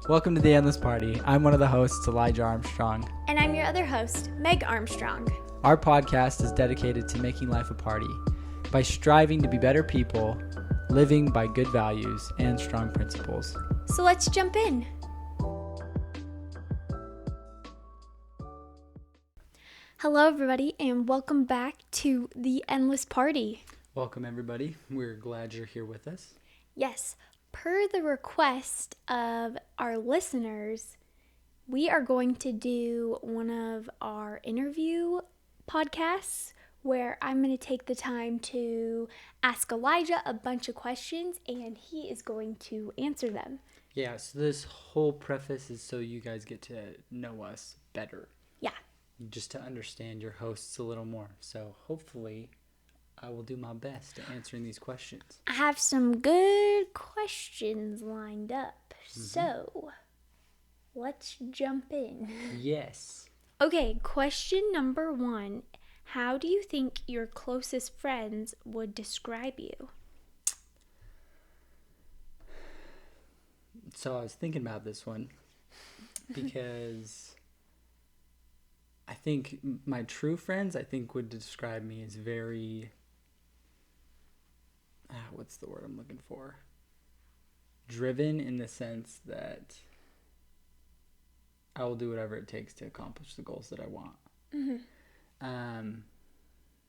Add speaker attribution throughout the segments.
Speaker 1: Welcome to the Endless Party. I'm one of the hosts, Elijah Armstrong.
Speaker 2: And I'm your other host, Meg Armstrong.
Speaker 1: Our podcast is dedicated to making life a party by striving to be better people, living by good values and strong principles.
Speaker 2: So let's jump in. Hello, everybody, and welcome back to the Endless Party.
Speaker 1: Welcome, everybody. We're glad you're here with us.
Speaker 2: Yes, per the request of our listeners, we are going to do one of our interview podcasts where I'm going to take the time to ask Elijah a bunch of questions and he is going to answer them.
Speaker 1: Yeah, so this whole preface is so you guys get to know us better.
Speaker 2: Yeah.
Speaker 1: Just to understand your hosts a little more. So hopefully I will do my best at answering these questions.
Speaker 2: I have some good questions lined up. So let's jump in.
Speaker 1: Yes.
Speaker 2: Okay, question number 1. How do you think your closest friends would describe you?
Speaker 1: So I was thinking about this one because I think my true friends, would describe me as very, what's the word I'm looking for? Driven, in the sense that I will do whatever it takes to accomplish the goals that I want.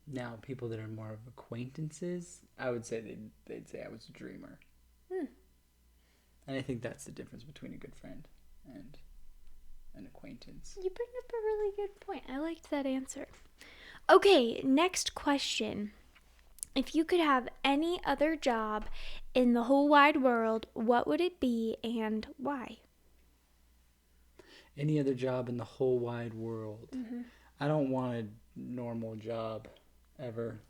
Speaker 1: Now, people that are more of acquaintances, I would say they'd say I was a dreamer. And I think that's the difference between a good friend and an acquaintance.
Speaker 2: You bring up a really good point. I liked that answer. Okay, next question. If you could have any other job in the whole wide world, what would it be and why?
Speaker 1: Any other job in the whole wide world. I don't want a normal job ever.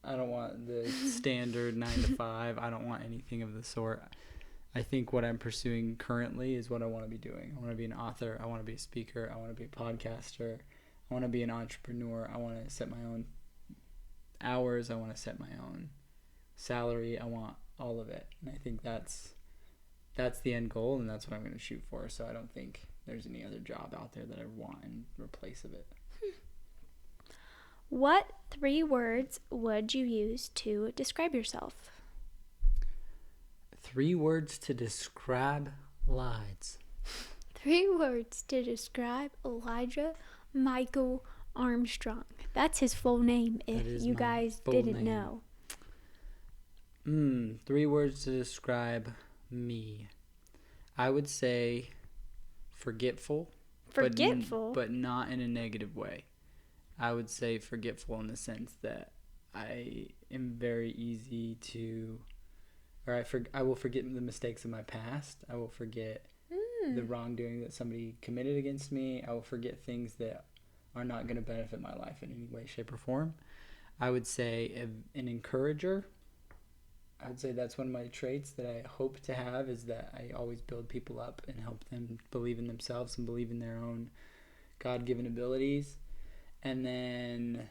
Speaker 1: I don't want the standard 9 to 5. I don't want anything of the sort. I think what I'm pursuing currently is what I want to be doing. I want to be an author. I want to be a speaker. I want to be a podcaster. I want to be an entrepreneur. I want to set my own hours. I want to set my own salary. I want all of it. And I think that's the end goal, and that's what I'm going to shoot for. So I don't think there's any other job out there that I want in replace of it.
Speaker 2: What 3 words would you use to describe yourself?
Speaker 1: 3 words to describe Lides.
Speaker 2: 3 words to describe Elijah Michael Armstrong. That's his full name, if you guys didn't know.
Speaker 1: 3 words to describe me. I would say forgetful.
Speaker 2: Forgetful?
Speaker 1: But not in a negative way. I would say forgetful in the sense that I am very easy to... I will forget the mistakes of my past. I will forget the wrongdoing that somebody committed against me. I will forget things that are not going to benefit my life in any way, shape, or form. I would say an encourager. I would say that's one of my traits that I hope to have, is that I always build people up and help them believe in themselves and believe in their own God-given abilities. And then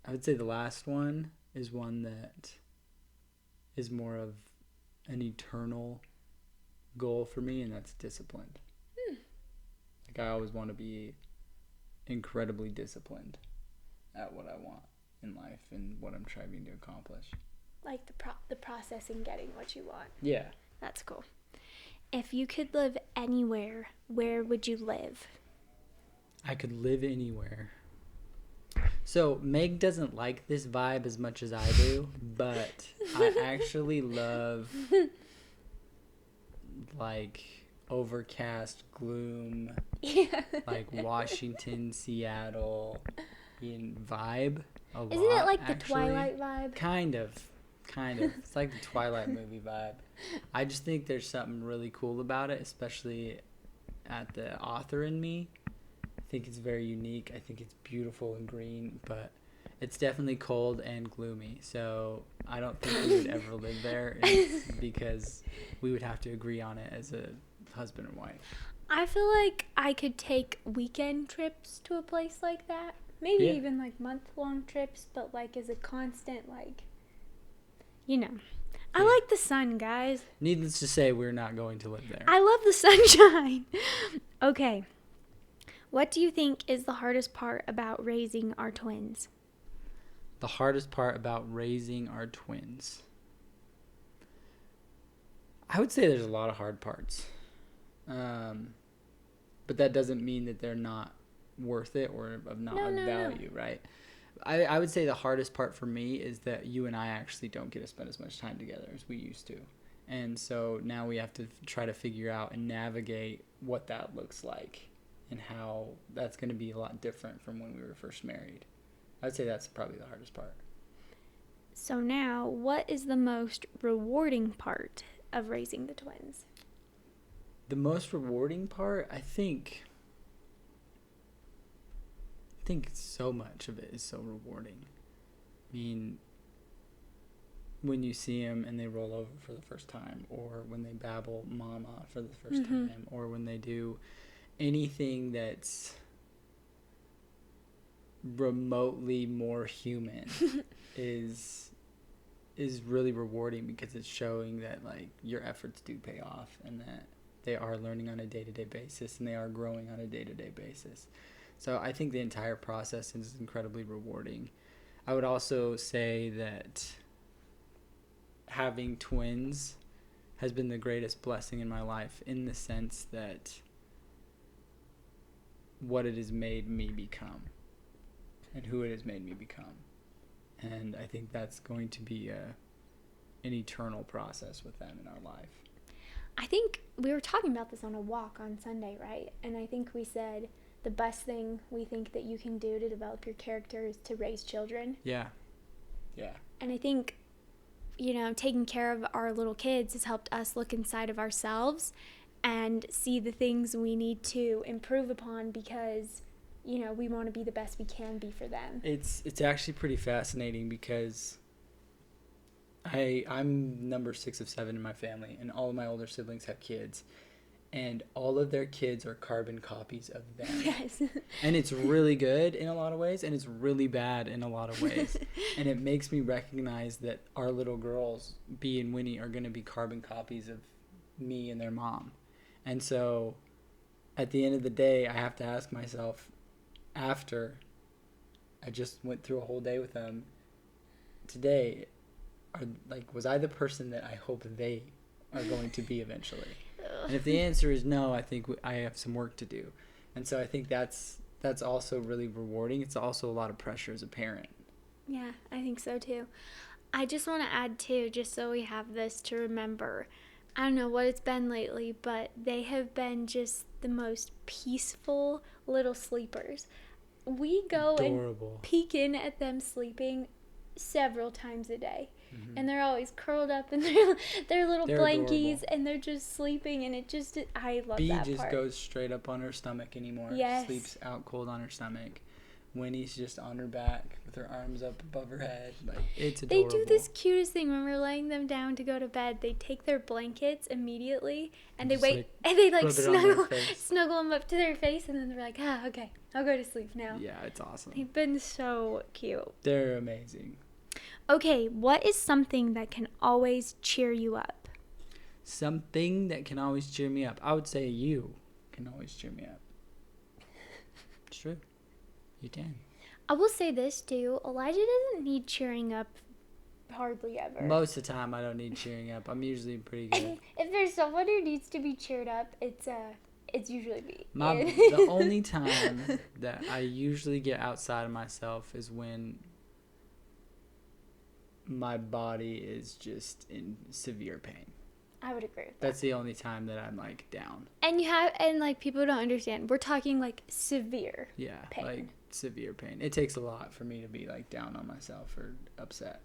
Speaker 1: I would say the last one is one that is more of an eternal goal for me, and that's disciplined. Like, I always want to be incredibly disciplined at what I want in life and what I'm striving to accomplish.
Speaker 2: Like the process in getting what you want.
Speaker 1: Yeah.
Speaker 2: That's cool. If you could live anywhere, where would you live?
Speaker 1: I could live anywhere. So Meg doesn't like this vibe as much as I do, but I actually love like overcast gloom, like Washington, Seattle vibe a lot.
Speaker 2: Isn't it like
Speaker 1: actually.
Speaker 2: The Twilight vibe?
Speaker 1: Kind of. It's like the Twilight movie vibe. I just think there's something really cool about it, especially at the author in me. I think it's very unique. I think it's beautiful and green, but it's definitely cold and gloomy. So I don't think we would ever live there, because we would have to agree on it as a husband and wife.
Speaker 2: I feel like I could take weekend trips to a place like that. Maybe even like month-long trips, but like as a constant, like, you know. I like the sun, guys.
Speaker 1: Needless to say, we're not going to live there.
Speaker 2: I love the sunshine. Okay. What do you think is the hardest part about raising our twins?
Speaker 1: The hardest part about raising our twins. I would say there's a lot of hard parts. But that doesn't mean that they're not worth it or of not of value, right? I would say the hardest part for me is that you and I actually don't get to spend as much time together as we used to. And so now we have to try to figure out and navigate what that looks like and how that's going to be a lot different from when we were first married. I'd say that's probably the hardest part.
Speaker 2: So now, what is the most rewarding part of raising the twins?
Speaker 1: The most rewarding part, I think so much of it is so rewarding. I mean, when you see them and they roll over for the first time, or when they babble mama for the first time, or when they do anything that's remotely more human is really rewarding, because it's showing that like your efforts do pay off and that they are learning on a day-to-day basis and they are growing on a day-to-day basis. So I think the entire process is incredibly rewarding. I would also say that having twins has been the greatest blessing in my life, in the sense that what it has made me become and who it has made me become. And I think that's going to be an eternal process with them in our life.
Speaker 2: I think we were talking about this on a walk on Sunday, right? And I think we said the best thing we think that you can do to develop your character is to raise children.
Speaker 1: Yeah.
Speaker 2: And I think, taking care of our little kids has helped us look inside of ourselves and see the things we need to improve upon, because, we want to be the best we can be for them.
Speaker 1: It's actually pretty fascinating, because I'm number 6 of 7 in my family, and all of my older siblings have kids, and all of their kids are carbon copies of them.
Speaker 2: Yes.
Speaker 1: And it's really good in a lot of ways, and it's really bad in a lot of ways. And it makes me recognize that our little girls, Bea and Winnie, are going to be carbon copies of me and their mom. And so at the end of the day, I have to ask myself, after I just went through a whole day with them today, was I the person that I hope they are going to be eventually? And if the answer is no, I think I have some work to do. And so I think that's also really rewarding. It's also a lot of pressure as a parent.
Speaker 2: Yeah, I think so too. I just want to add too, just so we have this to remember, I don't know what it's been lately, but they have been just the most peaceful little sleepers. We go
Speaker 1: Adorable.
Speaker 2: and peek in at them sleeping several times a day. Mm-hmm. And they're always curled up in their little blankies, adorable. And they're just sleeping, and I love
Speaker 1: Bea
Speaker 2: that
Speaker 1: just
Speaker 2: part.
Speaker 1: Goes straight up on her stomach anymore.
Speaker 2: Yes.
Speaker 1: Sleeps out cold on her stomach. Winnie's just on her back with her arms up above her head. Like, it's adorable.
Speaker 2: They do this cutest thing when we're laying them down to go to bed. They take their blankets immediately, and they wait, and they snuggle them up to their face, and then they're like, okay, I'll go to sleep now.
Speaker 1: Yeah, it's awesome.
Speaker 2: They've been so cute.
Speaker 1: They're amazing.
Speaker 2: Okay, what is something that can always cheer you up?
Speaker 1: Something that can always cheer me up. I would say you can always cheer me up. It's true. You can.
Speaker 2: I will say this too. Elijah doesn't need cheering up hardly ever.
Speaker 1: Most of the time I don't need cheering up. I'm usually pretty good.
Speaker 2: If there's someone who needs to be cheered up, it's usually me.
Speaker 1: The only time that I usually get outside of myself is when my body is just in severe pain.
Speaker 2: I would agree with that.
Speaker 1: That's the only time that I'm like down.
Speaker 2: And like people don't understand. We're talking like severe pain.
Speaker 1: Like severe pain. It takes a lot for me to be like down on myself or upset.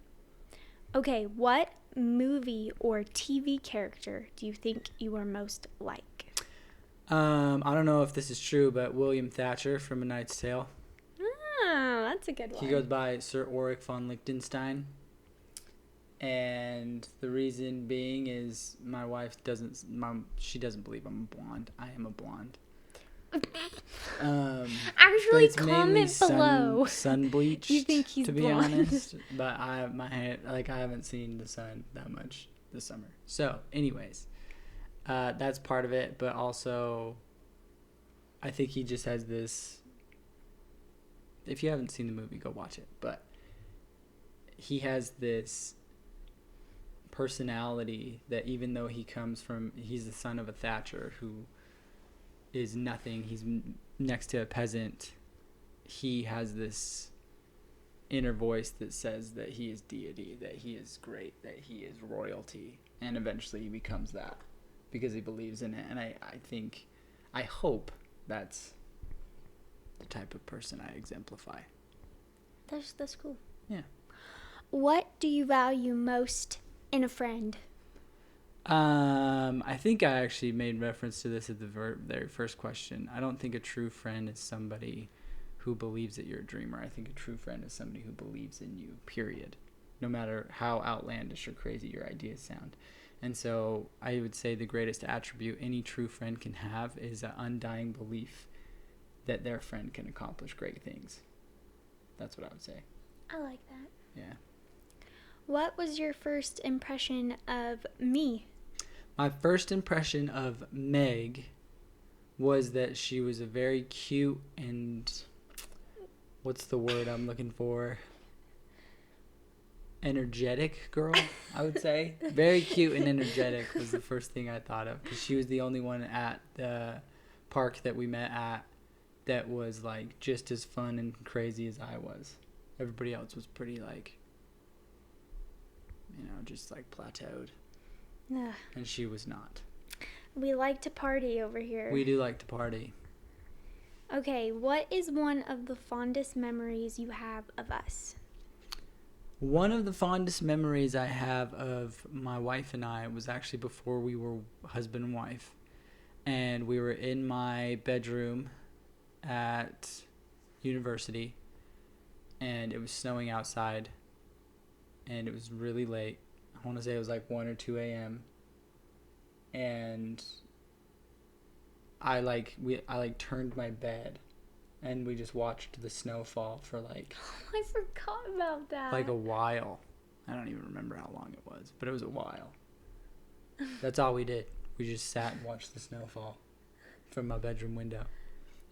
Speaker 2: Okay, what movie or TV character do you think you are most like?
Speaker 1: I don't know if this is true, but William Thatcher from A Knight's Tale.
Speaker 2: Oh, that's a good one.
Speaker 1: He goes by Sir Auric von Liechtenstein. And the reason being is my wife doesn't believe I'm blonde. I am a blonde.
Speaker 2: Actually, comment below.
Speaker 1: Sun bleached.
Speaker 2: You think he's
Speaker 1: to be
Speaker 2: blonde?
Speaker 1: honest, but my hair, like I haven't seen the sun that much this summer. So, anyways, that's part of it. But also, I think he just has this. If you haven't seen the movie, go watch it. But he has this personality that even though he's the son of a Thatcher who is nothing, he's next to a peasant, he has this inner voice that says that he is deity, that he is great, that he is royalty, and eventually he becomes that because he believes in it. And I hope that's the type of person I exemplify.
Speaker 2: That's cool.
Speaker 1: Yeah.
Speaker 2: What do you value most in a friend?
Speaker 1: I think I actually made reference to this at the very first question. I don't think a true friend is somebody who believes that you're a dreamer. I think a true friend is somebody who believes in you, period. No matter how outlandish or crazy your ideas sound. And so I would say the greatest attribute any true friend can have is an undying belief that their friend can accomplish great things. That's what I would say.
Speaker 2: I like that.
Speaker 1: Yeah.
Speaker 2: What was your first impression of me?
Speaker 1: My first impression of Meg was that she was a very cute and, what's the word I'm looking for? Energetic girl, I would say. Very cute and energetic was the first thing I thought of, because she was the only one at the park that we met at that was like just as fun and crazy as I was. Everybody else was pretty like, just like plateaued.
Speaker 2: Ugh.
Speaker 1: And she was not.
Speaker 2: We like to party over here.
Speaker 1: We do like to party.
Speaker 2: Okay, what is one of the fondest memories you have of us?
Speaker 1: One of the fondest memories I have of my wife and I was actually before we were husband and wife. And we were in my bedroom at university. And it was snowing outside. And it was really late. I want to say it was like 1 or 2 a.m. And I turned my bed. And we just watched the snow fall for like...
Speaker 2: I forgot about that.
Speaker 1: Like a while. I don't even remember how long it was, but it was a while. That's all we did. We just sat and watched the snow fall from my bedroom window.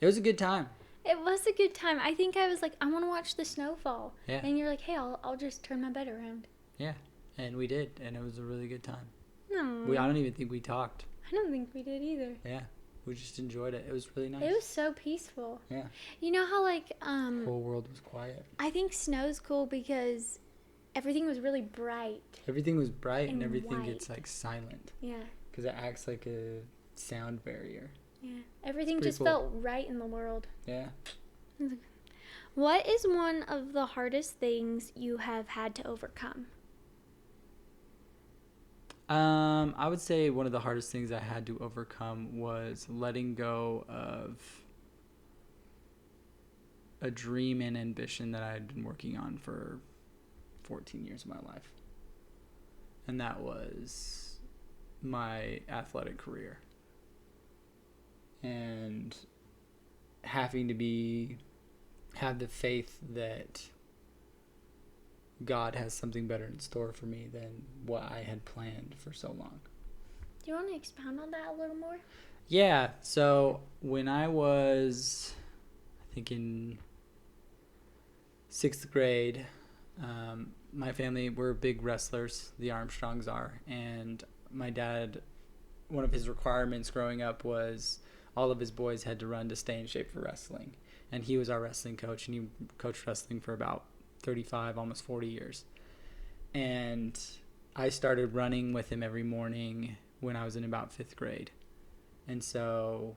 Speaker 1: It was a good time.
Speaker 2: It was a good time. I think I was like, I want to watch the snow fall.
Speaker 1: Yeah.
Speaker 2: And you're like, hey, I'll just turn my bed around.
Speaker 1: Yeah, and we did, and it was a really good time.
Speaker 2: No.
Speaker 1: I don't even think we talked.
Speaker 2: I don't think we did either.
Speaker 1: Yeah. We just enjoyed it. It was really nice.
Speaker 2: It was so peaceful.
Speaker 1: Yeah.
Speaker 2: You know how
Speaker 1: The whole world was quiet.
Speaker 2: I think snow's cool because everything was really bright.
Speaker 1: Everything was bright and everything
Speaker 2: white.
Speaker 1: gets like silent.
Speaker 2: Yeah.
Speaker 1: Because it acts like a sound barrier.
Speaker 2: Yeah. Everything just
Speaker 1: cool.
Speaker 2: felt right in the world.
Speaker 1: Yeah.
Speaker 2: What is one of the hardest things you have had to overcome?
Speaker 1: I would say one of the hardest things I had to overcome was letting go of a dream and ambition that I had been working on for 14 years of my life. And that was my athletic career. And having to have the faith that God has something better in store for me than what I had planned for so long.
Speaker 2: Do you want to expound on that a little more?
Speaker 1: Yeah, so when I was, I think in 6th grade, my family, we're big wrestlers, the Armstrongs are, and my dad, one of his requirements growing up was all of his boys had to run to stay in shape for wrestling. And he was our wrestling coach, and he coached wrestling for about 35, almost 40 years. And I started running with him every morning when I was in about 5th grade. And so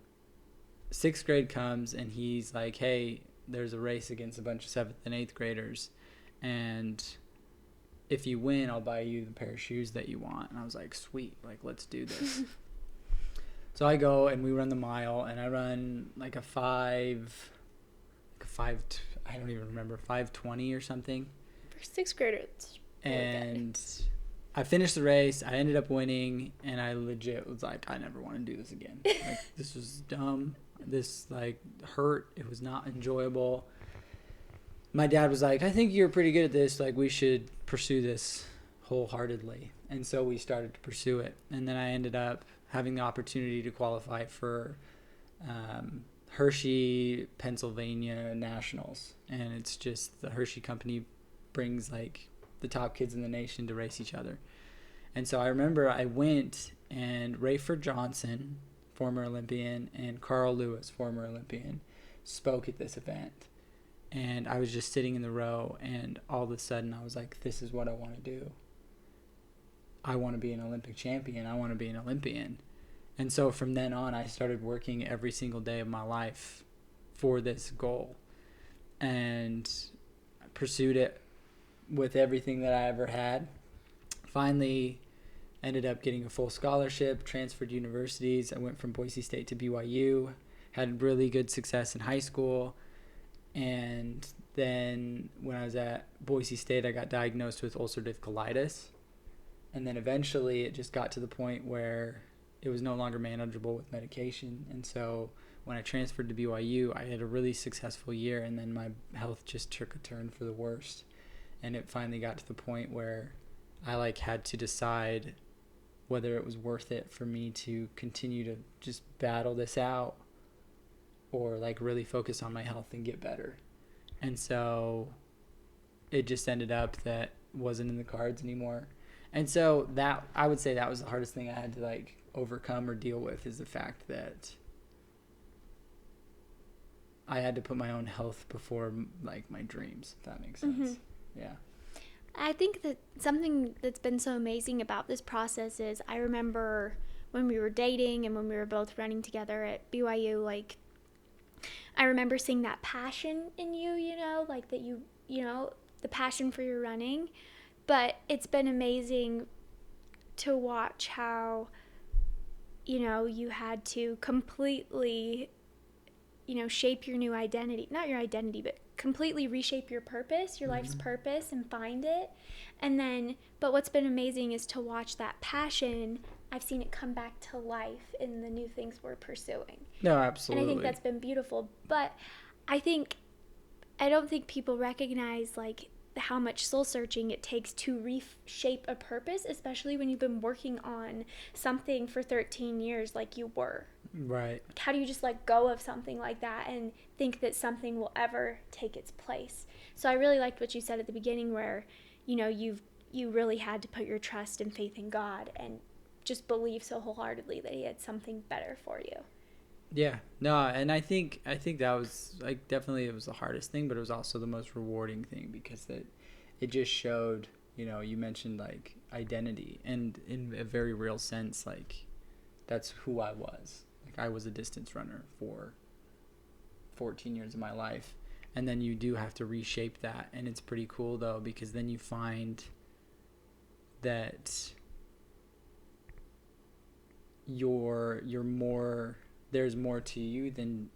Speaker 1: 6th grade comes, and he's like, hey, there's a race against a bunch of 7th and 8th graders. And if you win, I'll buy you the pair of shoes that you want. And I was like, sweet, like, let's do this. So I go, and we run the mile, and I run like a 5:20 or something.
Speaker 2: For 6th graders.
Speaker 1: And I finished the race. I ended up winning, and I legit was like, I never want to do this again. Like, this was dumb. This like hurt. It was not enjoyable. My dad was like, I think you're pretty good at this. Like, we should pursue this wholeheartedly. And so we started to pursue it. And then I ended up having the opportunity to qualify for Hershey, Pennsylvania Nationals. And it's just the Hershey company brings like the top kids in the nation to race each other. And so I remember I went, and Rayford Johnson, former Olympian, and Carl Lewis, former Olympian, spoke at this event. And I was just sitting in the row, and all of a sudden I was like, this is what I want to do. I want to be an Olympic champion. I want to be an Olympian. And so from then on, I started working every single day of my life for this goal, and I pursued it with everything that I ever had. Finally ended up getting a full scholarship, transferred universities. I went from Boise State to BYU, had really good success in high school. And then when I was at Boise State, I got diagnosed with ulcerative colitis. And then eventually it just got to the point where it was no longer manageable with medication. And so when I transferred to BYU, I had a really successful year, and then my health just took a turn for the worst. And it finally got to the point where I had to decide whether it was worth it for me to continue to just battle this out, or really focus on my health and get better. And so it just ended up that wasn't in the cards anymore. And so that, I would say, that was the hardest thing I had to overcome or deal with, is the fact that I had to put my own health before my dreams, if that makes sense. Mm-hmm. Yeah.
Speaker 2: I think that something that's been so amazing about this process is, I remember when we were dating and when we were both running together at BYU, I remember seeing that passion in you, that you the passion for your running. But it's been amazing to watch how, you had to completely, shape your new identity. Not your identity, but completely reshape your purpose, your life's purpose, and find it. And then, but what's been amazing is to watch that passion. I've seen it come back to life in the new things we're pursuing.
Speaker 1: No, absolutely.
Speaker 2: And I think that's been beautiful. But I don't think people recognize how much soul searching it takes to reshape a purpose, especially when you've been working on something for 13 years like you were.
Speaker 1: Right.
Speaker 2: How do you just let go of something like that and think that something will ever take its place? So I really liked what you said at the beginning, where you really had to put your trust and faith in God and just believe so wholeheartedly that he had something better for you.
Speaker 1: Yeah, no, and I think that was definitely, it was the hardest thing, but it was also the most rewarding thing, because it just showed, you mentioned identity, and in a very real sense, that's who I was. I was a distance runner for 14 years of my life, and then you do have to reshape that, and it's pretty cool though, because then you find that you're more, there's more to you than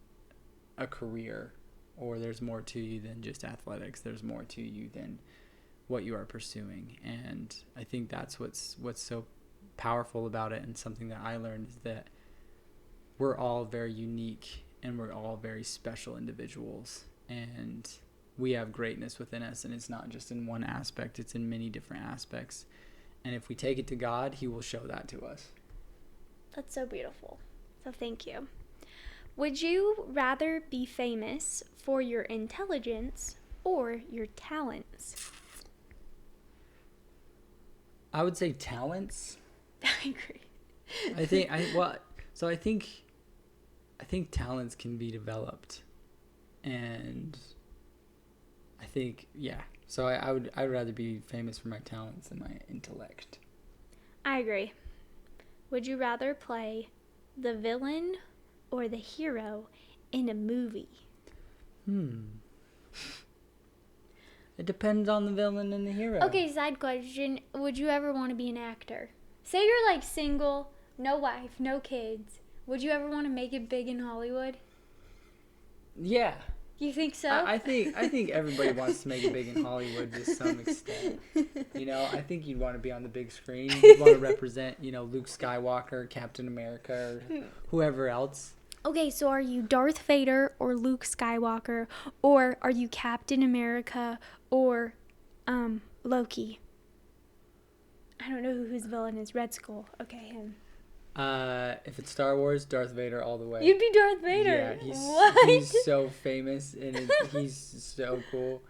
Speaker 1: a career, or there's more to you than just athletics. There's more to you than what you are pursuing. And I think that's what's so powerful about it, and something that I learned, is that we're all very unique, and we're all very special individuals, and we have greatness within us, and it's not just in one aspect, it's in many different aspects. And if we take it to God, he will show that to us.
Speaker 2: That's so beautiful. So thank you. Would you rather be famous for your intelligence or your talents?
Speaker 1: I would say talents.
Speaker 2: I agree.
Speaker 1: I think talents can be developed, and I think, yeah. So I'd rather be famous for my talents than my intellect.
Speaker 2: I agree. Would you rather play the villain or the hero in a movie?
Speaker 1: It depends on the villain and the hero.
Speaker 2: Okay, side question. Would you ever want to be an actor? Say you're single, no wife, no kids. Would you ever want to make it big in Hollywood?
Speaker 1: Yeah.
Speaker 2: You think so?
Speaker 1: I think everybody wants to make it big in Hollywood to some extent. I think you'd want to be on the big screen. You'd want to represent, Luke Skywalker, Captain America, or whoever else.
Speaker 2: Okay, so are you Darth Vader or Luke Skywalker, or are you Captain America or Loki? I don't know whose villain is. Red Skull. Okay, him.
Speaker 1: If it's Star Wars, Darth Vader all the way.
Speaker 2: You'd be Darth Vader.
Speaker 1: Yeah,
Speaker 2: What?
Speaker 1: he's so famous and he's so cool.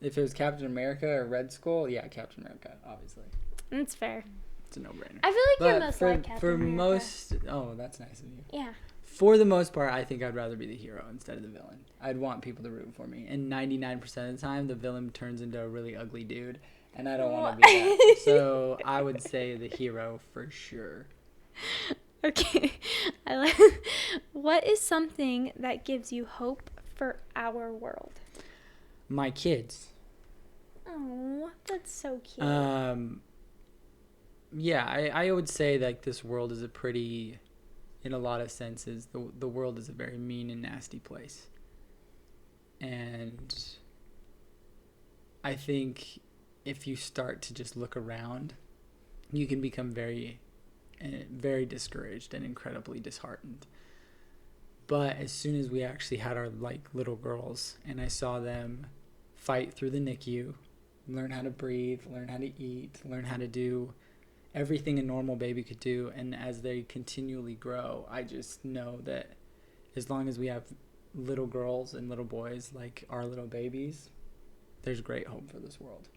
Speaker 1: If it was Captain America or Red Skull, yeah, Captain America, obviously.
Speaker 2: That's fair.
Speaker 1: It's a no-brainer.
Speaker 2: I feel like you're
Speaker 1: But
Speaker 2: most
Speaker 1: for
Speaker 2: like Captain
Speaker 1: for
Speaker 2: America.
Speaker 1: most, oh, that's nice of you.
Speaker 2: Yeah.
Speaker 1: For the most part, I think I'd rather be the hero instead of the villain. I'd want people to root for me, and 99% of the time, the villain turns into a really ugly dude, and I don't want to be that. So I would say the hero for sure.
Speaker 2: Okay. What is something that gives you hope for our world?
Speaker 1: My kids.
Speaker 2: Oh, that's so cute.
Speaker 1: Yeah, I would say like this world is a pretty, in a lot of senses, the world is a very mean and nasty place. And I think if you start to just look around, you can become very, very discouraged and incredibly disheartened. But as soon as we actually had our like little girls and I saw them fight through the NICU, learn how to breathe, learn how to eat, learn how to do everything a normal baby could do, and as they continually grow, I just know that as long as we have little girls and little boys like our little babies, there's great hope for this world.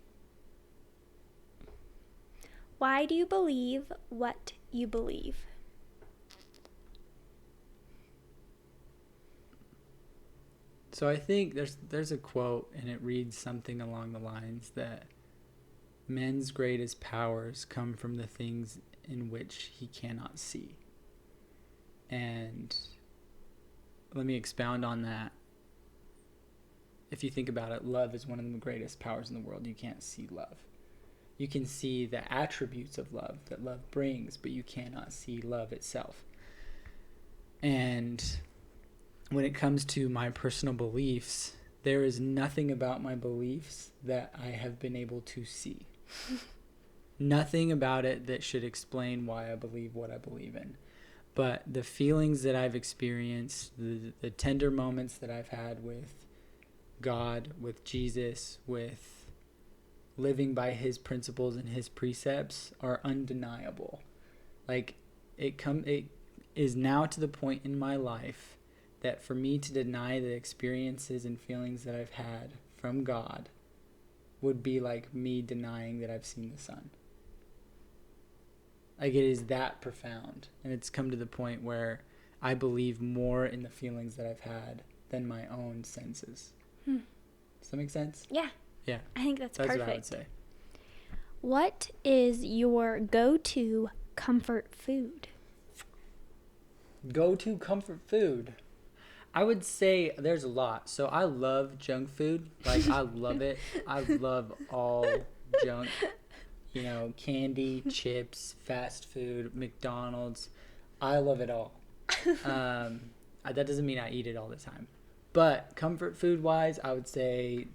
Speaker 2: Why do you believe what you believe?
Speaker 1: So I think there's a quote, and it reads something along the lines that men's greatest powers come from the things in which he cannot see. And let me expound on that. If you think about it, love is one of the greatest powers in the world. You can't see love. You can see the attributes of love that love brings, but you cannot see love itself. And when it comes to my personal beliefs, there is nothing about my beliefs that I have been able to see. Nothing about it that should explain why I believe what I believe in. But the feelings that I've experienced, the tender moments that I've had with God, with Jesus, with living by his principles and his precepts are undeniable. Like it is now to the point in my life that for me to deny the experiences and feelings that I've had from God would be like me denying that I've seen the sun. Like it is that profound. And it's come to the point where I believe more in the feelings that I've had than my own senses. Does that make sense?
Speaker 2: Yeah.
Speaker 1: Yeah.
Speaker 2: I think that's perfect.
Speaker 1: What I would say.
Speaker 2: What is your go-to comfort food?
Speaker 1: Go-to comfort food. I would say there's a lot. So I love junk food. Like I love it. I love all junk. You know, candy, chips, fast food, McDonald's. I love it all. That doesn't mean I eat it all the time. But comfort food wise, I would say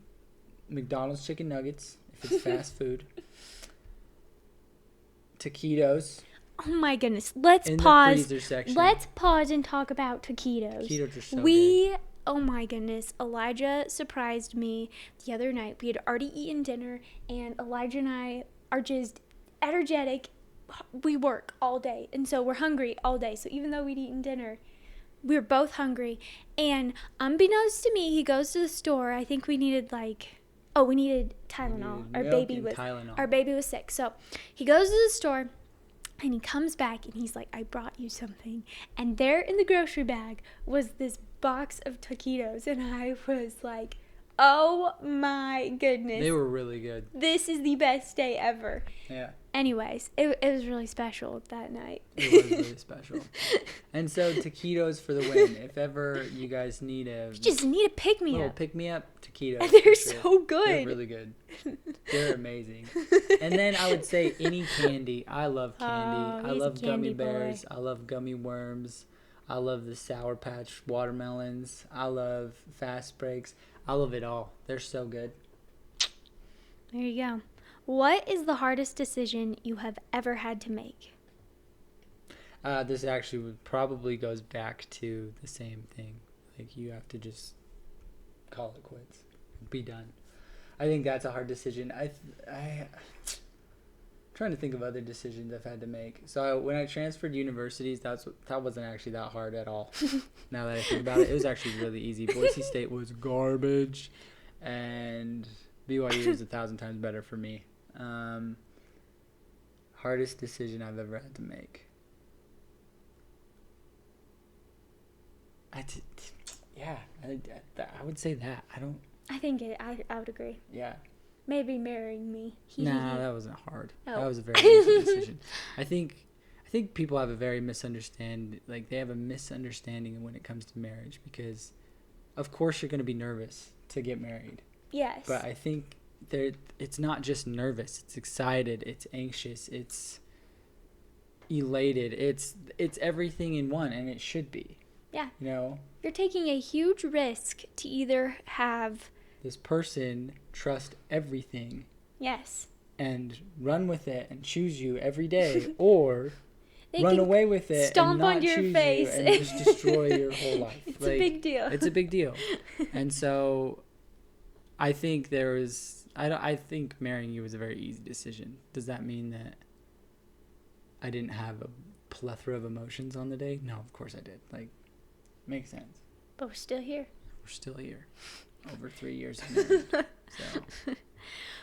Speaker 1: McDonald's chicken nuggets if it's fast food. Taquitos.
Speaker 2: Oh my goodness. Let's
Speaker 1: in
Speaker 2: pause.
Speaker 1: The freezer section.
Speaker 2: Let's pause and talk about taquitos.
Speaker 1: Taquitos are so good.
Speaker 2: Oh my goodness. Elijah surprised me the other night. We had already eaten dinner, and Elijah and I are just energetic. We work all day, and so we're hungry all day. So even though we'd eaten dinner, we were both hungry. And unbeknownst to me, he goes to the store. I think we needed we needed Tylenol. Our baby was sick. So he goes to the store. And he comes back and he's like, I brought you something. And there in the grocery bag was this box of taquitos. And I was like, oh my goodness.
Speaker 1: They were really good.
Speaker 2: This is the best day ever.
Speaker 1: Yeah.
Speaker 2: Anyways, it was really special that night.
Speaker 1: It was really special. And so taquitos for the win. If ever you guys need
Speaker 2: you just need a pick-me-up.
Speaker 1: Pick-me-up, taquitos.
Speaker 2: And they're so good.
Speaker 1: They're really good. They're amazing. And then I would say any candy. I love candy. I love gummy bears. I love gummy worms. I love the Sour Patch watermelons. I love Fast Breaks. I love it all. They're so good.
Speaker 2: There you go. What is the hardest decision you have ever had to make?
Speaker 1: This actually probably goes back to the same thing. Like you have to just call it quits. Be done. I think that's a hard decision. trying to think of other decisions I've had to make. So when I transferred universities, that wasn't actually that hard at all. Now that I think about it, it was actually really easy. Boise State was garbage, and BYU was 1,000 times better for me. Hardest decision I've ever had to make. I would say that.
Speaker 2: I would agree.
Speaker 1: Yeah.
Speaker 2: Maybe marrying me.
Speaker 1: Nah, that wasn't hard.
Speaker 2: Oh.
Speaker 1: That was a very easy decision. I think people have they have a misunderstanding when it comes to marriage, because of course you're going to be nervous to get married.
Speaker 2: Yes.
Speaker 1: But I think it's not just nervous, it's excited, it's anxious, it's elated, it's everything in one, and it should be.
Speaker 2: Yeah.
Speaker 1: You know?
Speaker 2: You're taking a huge risk to either have
Speaker 1: this person trust everything.
Speaker 2: Yes.
Speaker 1: And run with it and choose you every day, or run away with it
Speaker 2: stomp
Speaker 1: and not
Speaker 2: on your
Speaker 1: choose
Speaker 2: face
Speaker 1: you and just destroy your whole life.
Speaker 2: It's a big deal.
Speaker 1: It's a big deal. And so I think I think marrying you was a very easy decision. Does that mean that I didn't have a plethora of emotions on the day? No, of course I did. Makes sense.
Speaker 2: But we're still here.
Speaker 1: We're still here. Over 3 years of marriage. So.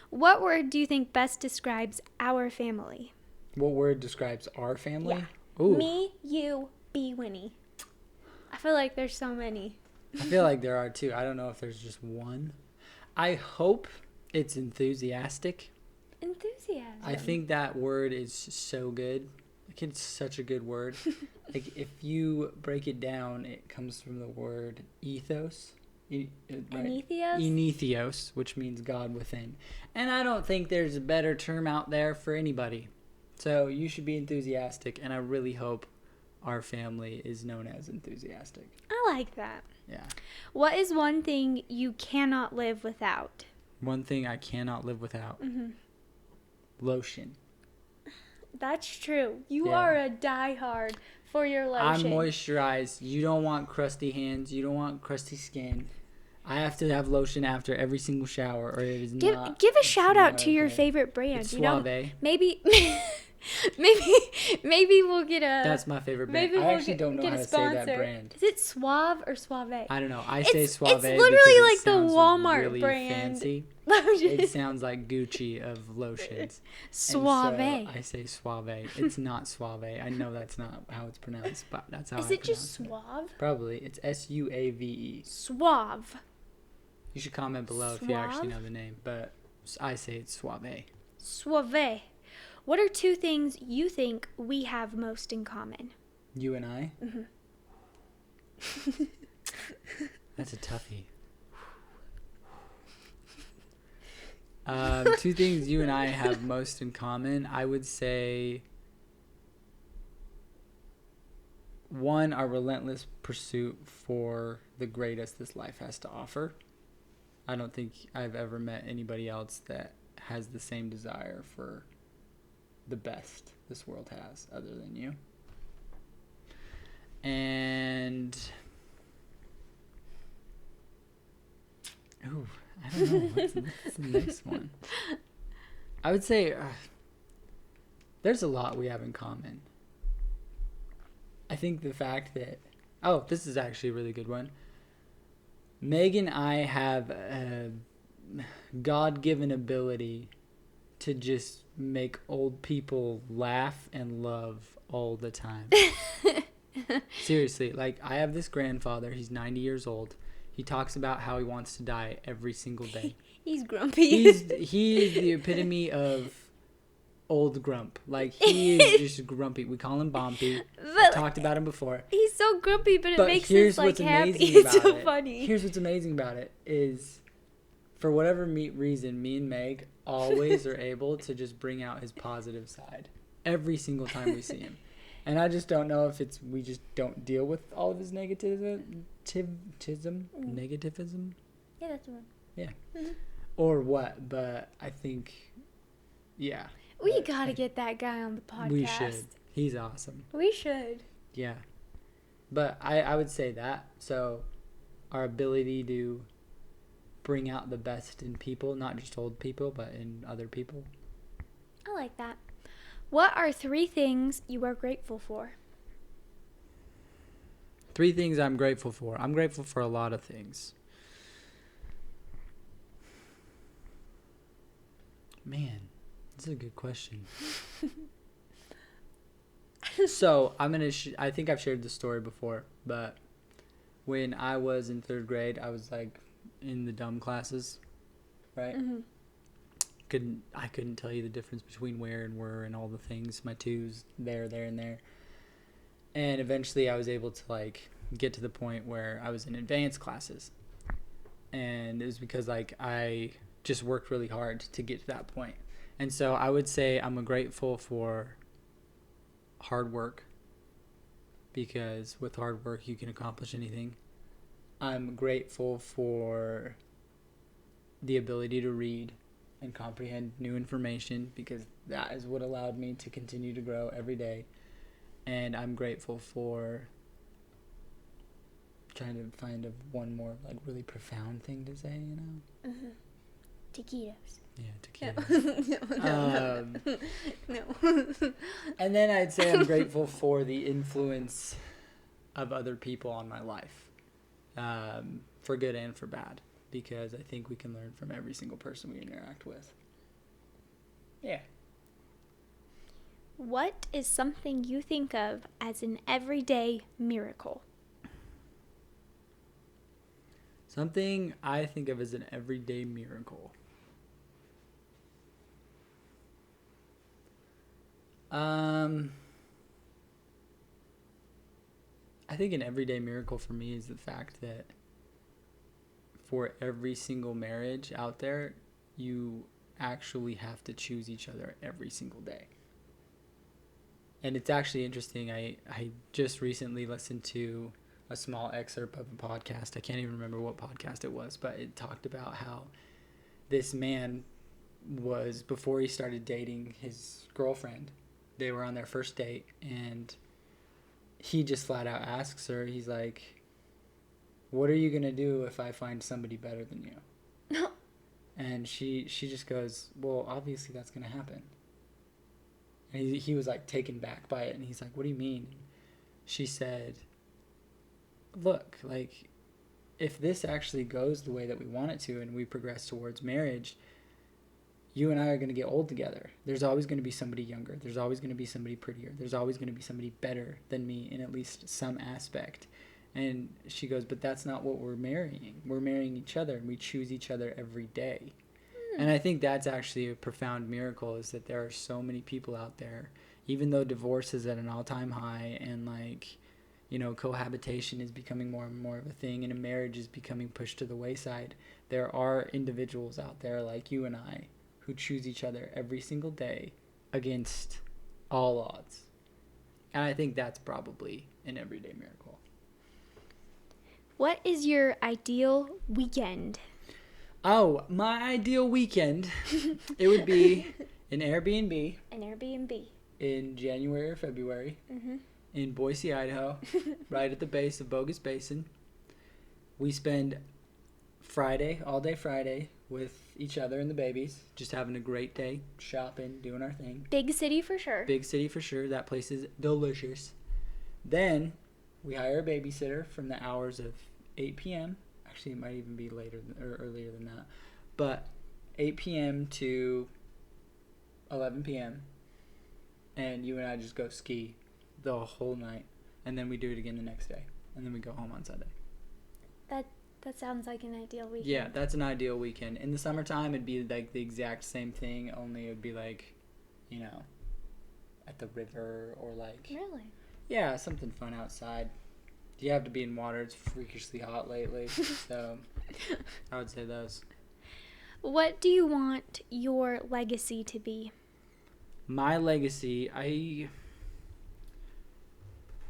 Speaker 2: What word do you think best describes our family?
Speaker 1: What word describes our family?
Speaker 2: Yeah.
Speaker 1: Ooh.
Speaker 2: Me, you, B, Winnie. I feel like there's so many.
Speaker 1: I feel like there are too. I don't know if there's just one. I hope it's enthusiastic.
Speaker 2: Enthusiasm.
Speaker 1: I think that word is so good. It's such a good word. If you break it down, it comes from the word ethos. Right?
Speaker 2: Enethios?
Speaker 1: Enethios, which means God within. And I don't think there's a better term out there for anybody. So you should be enthusiastic, and I really hope our family is known as enthusiastic.
Speaker 2: I like that.
Speaker 1: Yeah.
Speaker 2: What is one thing you cannot live without?
Speaker 1: One thing I cannot live without.
Speaker 2: Mm-hmm.
Speaker 1: Lotion.
Speaker 2: That's true. You are a diehard for your lotion.
Speaker 1: I'm moisturized. You don't want crusty hands. You don't want crusty skin. I have to have lotion after every single shower, or it is not.
Speaker 2: Give a shout out to your favorite brand.
Speaker 1: It's Suave.
Speaker 2: Maybe we'll get a.
Speaker 1: That's my favorite brand.
Speaker 2: Maybe
Speaker 1: I actually don't know how to say that brand.
Speaker 2: Is it Suave or Suave?
Speaker 1: I don't know. I say Suave.
Speaker 2: It's literally like the
Speaker 1: sounds
Speaker 2: Walmart
Speaker 1: really
Speaker 2: brand.
Speaker 1: Fancy. It sounds like Gucci of lotions.
Speaker 2: Suave.
Speaker 1: So I say Suave. It's not Suave. I know that's not how it's pronounced, but that's how
Speaker 2: Is it just Suave?
Speaker 1: Probably. It's Suave.
Speaker 2: Suave.
Speaker 1: You should comment below if you actually know the name, but I say it's Suave.
Speaker 2: Suave. What are two things you think we have most in common?
Speaker 1: You and I?
Speaker 2: Mm-hmm.
Speaker 1: That's a toughie. Two things you and I have most in common, I would say, one, our relentless pursuit for the greatest this life has to offer. I don't think I've ever met anybody else that has the same desire for the best this world has other than you. And I don't know. What's the next one? I would say there's a lot we have in common. I think the fact that... Oh, this is actually a really good one. Meg and I have a God-given ability to just make old people laugh and love all the time. Seriously, I have this grandfather. He's 90 years old. He talks about how he wants to die every single day.
Speaker 2: He's grumpy.
Speaker 1: He is the epitome of old grump. He is just grumpy. We call him Bompy. I talked about him before.
Speaker 2: He's so grumpy, but it makes us happy. It's so funny.
Speaker 1: Here's what's amazing about it is, for whatever reason, me and Meg always are able to just bring out his positive side every single time we see him. And I just don't know if we just don't deal with all of his negativism. Negativism?
Speaker 2: Yeah, that's the one.
Speaker 1: Yeah. Mm-hmm. Or what, but I think, yeah.
Speaker 2: We gotta get that guy on the podcast.
Speaker 1: We should. He's awesome.
Speaker 2: We should.
Speaker 1: Yeah. But I would say that. So our ability to bring out the best in people, not just old people, but in other people.
Speaker 2: I like that. What are 3 things you are grateful for?
Speaker 1: 3 things I'm grateful for. I'm grateful for a lot of things. Man, this is a good question. So I think I've shared this story before, but when I was in 3rd grade, I was like in the dumb classes, right?
Speaker 2: Mm-hmm.
Speaker 1: I couldn't tell you the difference between where and were and all the things, my twos, there, and there. And eventually I was able to like get to the point where I was in advanced classes. And it was because like I just worked really hard to get to that point. And so I would say I'm grateful for hard work, because with hard work you can accomplish anything. I'm grateful for the ability to read and comprehend new information, because that is what allowed me to continue to grow every day. And I'm grateful for trying to find one more like really profound thing to say, you know?
Speaker 2: Mm-hmm. Taquitos.
Speaker 1: Yeah, tequila.
Speaker 2: No.
Speaker 1: And then I'd say I'm grateful for the influence of other people on my life, for good and for bad, because I think we can learn from every single person we interact with. Yeah.
Speaker 2: What is something you think of as an everyday miracle?
Speaker 1: Something I think of as an everyday miracle. I think an everyday miracle for me is the fact that for every single marriage out there, you actually have to choose each other every single day. And it's actually interesting. I just recently listened to a small excerpt of a podcast. I can't even remember what podcast it was, but it talked about how this man was, before he started dating his girlfriend, they were on their first date, and he just flat out asks her, he's like, what are you going to do if I find somebody better than you? And she just goes, well, obviously that's going to happen. And he was like taken back by it, and he's like, what do you mean? She said, look, like, if this actually goes the way that we want it to and we progress towards marriage, you and I are going to get old together. There's always going to be somebody younger. There's always going to be somebody prettier. There's always going to be somebody better than me in at least some aspect. And she goes, but that's not what we're marrying. We're marrying each other, and we choose each other every day. And I think that's actually a profound miracle, is that there are so many people out there, even though divorce is at an all-time high, and like, you know, cohabitation is becoming more and more of a thing, and a marriage is becoming pushed to the wayside. There are individuals out there like you and I who choose each other every single day against all odds. And I think that's probably an everyday miracle.
Speaker 2: What is your ideal weekend?
Speaker 1: Oh, my ideal weekend, it would be an Airbnb.
Speaker 2: An Airbnb.
Speaker 1: In January or February.
Speaker 2: Mm-hmm.
Speaker 1: In Boise, Idaho, right at the base of Bogus Basin. We spend Friday, all day Friday, with each other and the babies, just having a great day, shopping, doing our thing.
Speaker 2: Big city for sure.
Speaker 1: Big city for sure. That place is delicious. Then we hire a babysitter from the hours of 8 p.m. Actually, it might even be later or earlier than that. But 8 p.m. to 11 p.m. And you and I just go ski the whole night. And then we do it again the next day. And then we go home on Sunday.
Speaker 2: That sounds like an ideal weekend.
Speaker 1: Yeah, that's an ideal weekend. In the summertime, it'd be like the exact same thing, only it would be like, you know, at the river or like...
Speaker 2: Really?
Speaker 1: Yeah, something fun outside. You have to be in water. It's freakishly hot lately. So I would say those.
Speaker 2: What do you want your legacy to be?
Speaker 1: My legacy,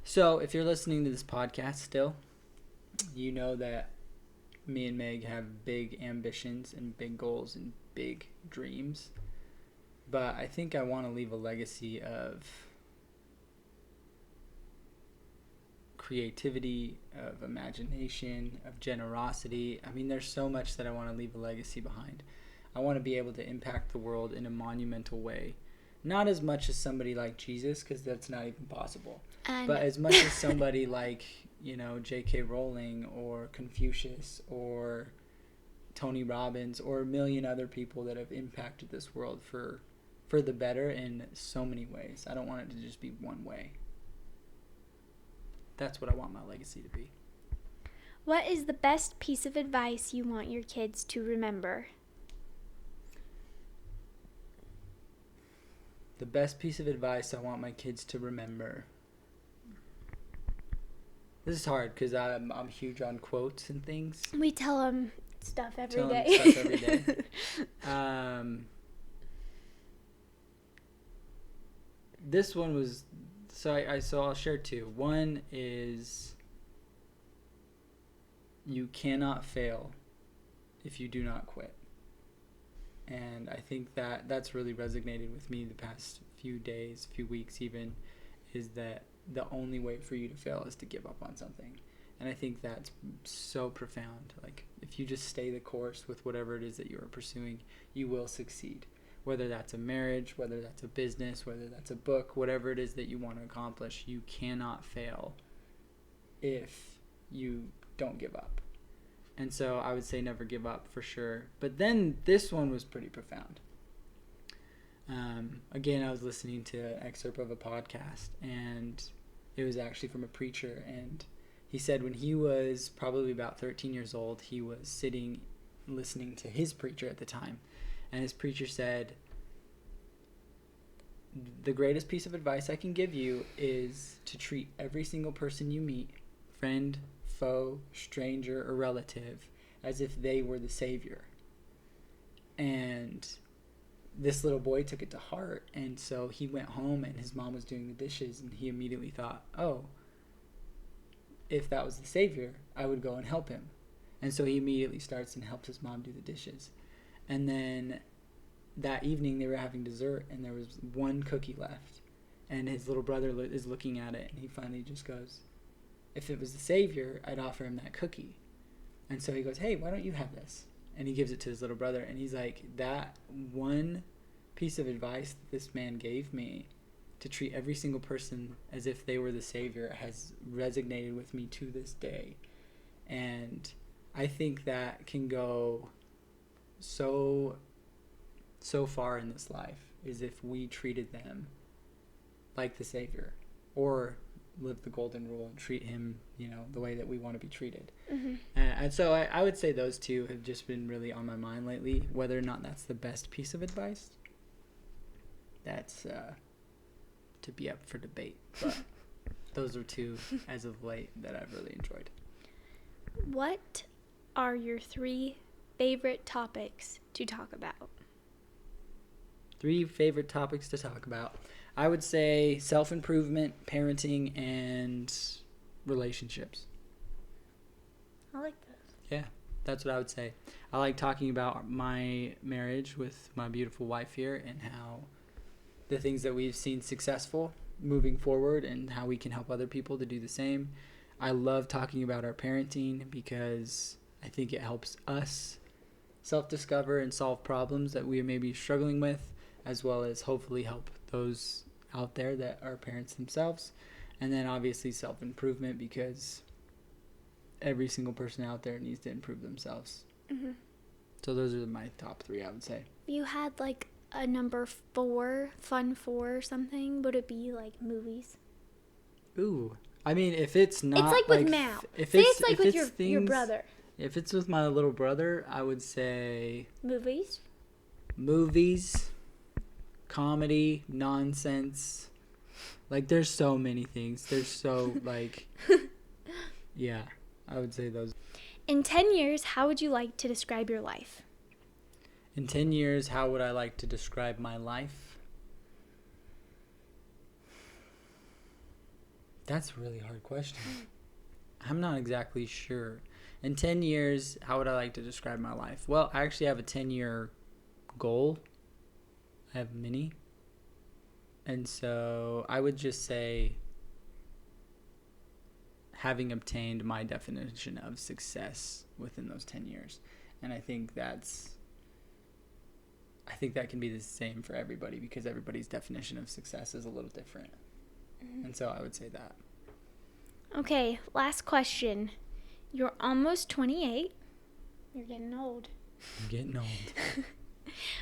Speaker 1: So if you're listening to this podcast still, you know that me and Meg have big ambitions and big goals and big dreams. But I think I want to leave a legacy of creativity, of imagination, of generosity. I mean, there's so much that I want to leave a legacy behind. I want to be able to impact the world in a monumental way not as much as somebody like Jesus, because that's not even possible.
Speaker 2: And
Speaker 1: But as much as somebody like, J.K. Rowling or Confucius or Tony Robbins or a million other people that have impacted this world for the better in so many ways. I don't want it to just be one way. That's what I want my legacy to be.
Speaker 2: what is the best piece of advice you want your kids to remember?
Speaker 1: The best piece of advice I want my kids to remember. This is hard because I'm huge on quotes and things.
Speaker 2: We tell them stuff every
Speaker 1: Tell 'em
Speaker 2: day.
Speaker 1: stuff every day. This one was so I'll share two. One is you cannot fail if you do not quit. And I think that's really resonated with me the past few days, few weeks even, is that the only way for you to fail is to give up on something. And I think that's so profound. Like, if you just stay the course with whatever it is that you are pursuing, you will succeed. Whether that's a marriage, whether that's a business, whether that's a book, whatever it is that you want to accomplish, you cannot fail if you don't give up. And so I would say never give up for sure. But then this one was pretty profound. Again, I was listening to an excerpt of a podcast, and it was actually from a preacher. And he said when he was probably about 13 years old, he was sitting listening to his preacher at the time. And his preacher said, the greatest piece of advice I can give you is to treat every single person you meet, friend, foe, stranger, or relative, as if they were the savior. And this little boy took it to heart, and so he went home and his mom was doing the dishes, and he immediately thought, oh, if that was the savior, I would go and help him. And so he immediately starts and helps his mom do the dishes. And then that evening they were having dessert, and there was one cookie left, and his little brother is looking at it, and he finally just goes, if it was the savior, I'd offer him that cookie. And so he goes, hey, why don't you have this? And he gives it to his little brother. And he's like, that one piece of advice that this man gave me to treat every single person as if they were the savior has resonated with me to this day. And I think that can go so far in this life, is if we treated them like the savior, or live the golden rule and treat him, the way that we want to be treated.
Speaker 2: Mm-hmm.
Speaker 1: And so I would say those two have just been really on my mind lately. Whether or not that's the best piece of advice, that's to be up for debate. But those are two as of late that I've really enjoyed.
Speaker 2: What are your 3 favorite topics to talk about?
Speaker 1: 3 favorite topics to talk about. I would say self-improvement, parenting, and relationships.
Speaker 2: I like that.
Speaker 1: Yeah, that's what I would say. I like talking about my marriage with my beautiful wife here, and how the things that we've seen successful moving forward and how we can help other people to do the same. I love talking about our parenting because I think it helps us self-discover and solve problems that we may be struggling with, as well as hopefully help those out there that are parents themselves. And then obviously self-improvement, because every single person out there needs to improve themselves.
Speaker 2: Mm-hmm.
Speaker 1: So those are my top 3, I would say.
Speaker 2: You had like a number 4, fun 4 or something. Would it be like movies?
Speaker 1: Ooh. I mean, if it's not...
Speaker 2: It's like with Mal. Say it's like with your brother.
Speaker 1: If it's with my little brother, I would say... Movies, comedy, nonsense. Like, there's so many things. There's so, like... Yeah, I would say those.
Speaker 2: In 10 years, how would you like to describe your life?
Speaker 1: In 10 years, how would I like to describe my life? That's a really hard question. I'm not exactly sure. In 10 years, how would I like to describe my life? Well, I actually have a 10-year goal. I have many. And so I would just say having obtained my definition of success within those 10 years. And I think that's I think that can be the same for everybody because everybody's definition of success is a little different. And so I would say that.
Speaker 2: Okay, last question. You're almost 28. You're getting old.
Speaker 1: I'm getting old.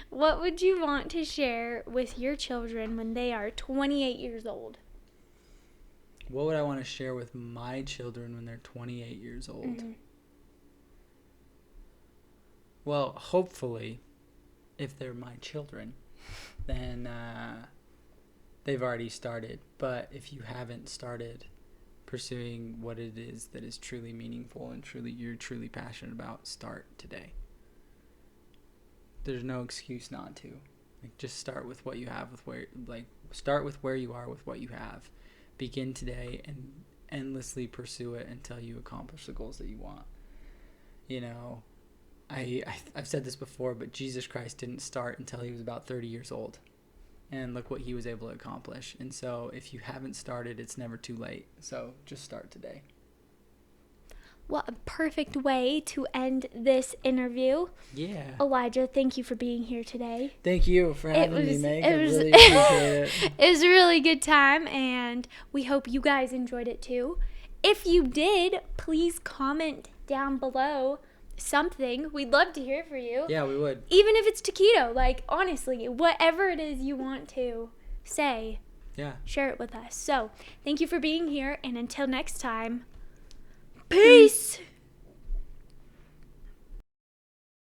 Speaker 2: What would you want to share with your children when they are 28 years old?
Speaker 1: What would I want to share with my children when they're 28 years old?
Speaker 2: Mm-hmm.
Speaker 1: Well, hopefully, if they're my children, then they've already started. But if you haven't started pursuing what it is that is truly meaningful and you're truly passionate about, start today. There's no excuse not to. Like, just start with what you have, start with where you are with what you have. Begin today and endlessly pursue it until you accomplish the goals that you want. You know, I've said this before, but Jesus Christ didn't start until he was about 30 years old. And look what he was able to accomplish. And so if you haven't started, it's never too late. So just start today.
Speaker 2: What a perfect way to end this interview.
Speaker 1: Yeah.
Speaker 2: Elijah, thank you for being here today.
Speaker 1: Thank you for having me, Meg. I really appreciate it.
Speaker 2: It was a really good time, and we hope you guys enjoyed it too. If you did, please comment down below something. We'd love to hear from you.
Speaker 1: Yeah, we would.
Speaker 2: Even if it's taquito, like, honestly, whatever it is you want to say, share it with us. So, thank you for being here, and until next time, peace!